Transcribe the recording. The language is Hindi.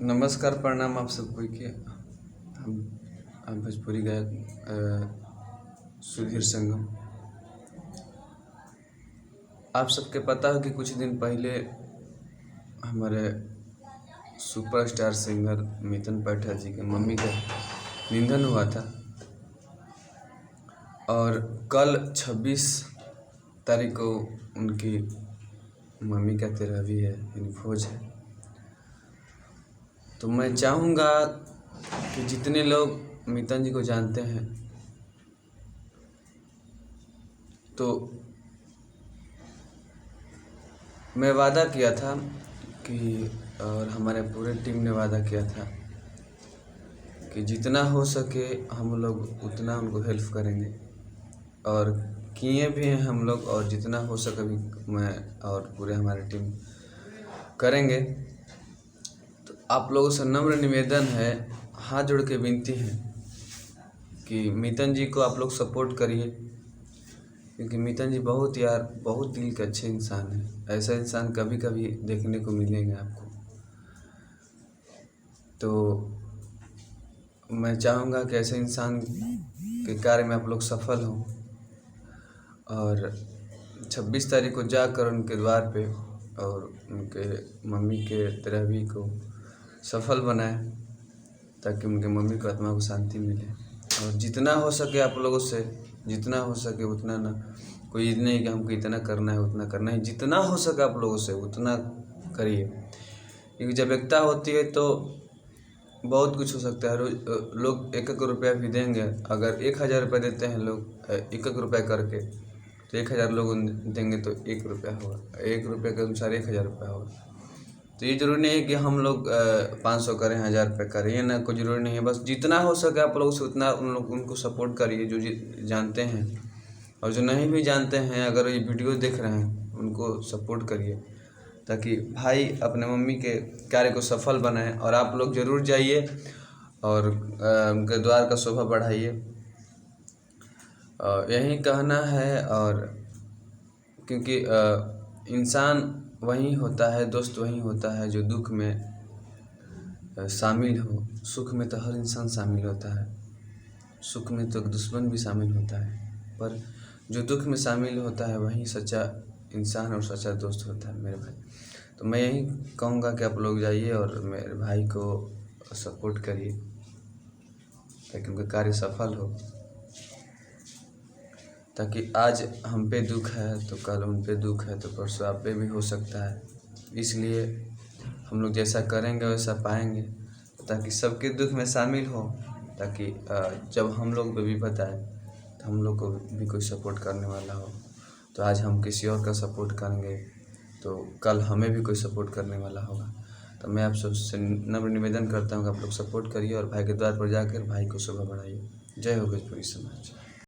नमस्कार, प्रणाम आप सबको के हम भोजपुरी गायक सुधीर संगम। आप सबके पता हो कि कुछ दिन पहले हमारे सुपरस्टार सिंगर मिथुन पैठा जी के मम्मी का निधन हुआ था और कल 26 तारीख को उनकी मम्मी का 13वीं है यानी भोज है। तो मैं चाहूँगा कि जितने लोग मिथुन जी को जानते हैं तो मैं वादा किया था कि और हमारे पूरे टीम ने वादा किया था कि जितना हो सके हम लोग उतना उनको हेल्प करेंगे और किए भी हैं हम लोग, और जितना हो सके भी मैं और पूरे हमारी टीम करेंगे। तो आप लोगों से नम्र निवेदन है, हाथ जोड़ के विनती है कि मिथुन जी को आप लोग सपोर्ट करिए, क्योंकि मिथुन जी बहुत दिल के अच्छे इंसान हैं। ऐसा इंसान कभी कभी देखने को मिलेंगे आपको। तो मैं चाहूँगा कि ऐसे इंसान के कार्य में आप लोग सफल हों और 26 तारीख को जाकर उनके द्वार पे और उनके मम्मी के 13वीं को सफल बनाएं, ताकि उनके मम्मी को आत्मा को शांति मिले। और जितना हो सके आप लोगों से, जितना हो सके उतना ना, कोई नहीं कि हमको इतना करना है उतना करना है, जितना हो सके आप लोगों से उतना करिए, क्योंकि जब एकता होती है तो बहुत कुछ हो सकता है। लोग 1-1 रुपया भी देंगे। अगर 1000 रुपये देते हैं लोग 1-1 रुपया करके, तो 1000 लोग देंगे तो 1 रुपया होगा, 1 रुपये के अनुसार 1000 रुपया होगा। तो ये जरूरी नहीं है कि हम लोग 500 करें, 1000 रुपये करें, ये ना कोई ज़रूरी नहीं है। बस जितना हो सके आप लोगों से उतना उनको सपोर्ट करिए, जो जानते हैं, और जो नहीं भी जानते हैं अगर ये वीडियो देख रहे हैं उनको सपोर्ट करिए, ताकि भाई अपने मम्मी के कार्य को सफल बनाएं। और आप लोग ज़रूर जाइए और उनके द्वार का शोभा बढ़ाइए। यही कहना है। और क्योंकि इंसान वही होता है, दोस्त वही होता है जो दुख में शामिल हो। सुख में तो हर इंसान शामिल होता है, सुख में तो दुश्मन भी शामिल होता है, पर जो दुख में शामिल होता है वही सच्चा इंसान और सच्चा दोस्त होता है मेरे भाई। तो मैं यही कहूँगा कि आप लोग जाइए और मेरे भाई को सपोर्ट करिए, ताकि उनका कार्य सफल हो। ताकि आज हम पे दुख है तो कल उन पे दुख है तो परसों आप पे भी हो सकता है। इसलिए हम लोग जैसा करेंगे वैसा पाएंगे, ताकि सबके दुख में शामिल हो, ताकि जब हम लोग पे विपत आए तो हम लोग को भी कोई सपोर्ट करने वाला हो। तो आज हम किसी और का सपोर्ट करेंगे तो कल हमें भी कोई सपोर्ट करने वाला होगा। तो मैं आप सबसे नम्र निवेदन करता हूँ कि आप लोग सपोर्ट करिए और भाई के द्वार पर जाकर भाई को शोभा बढ़ाइए। जय हो भोजपुरी समाज।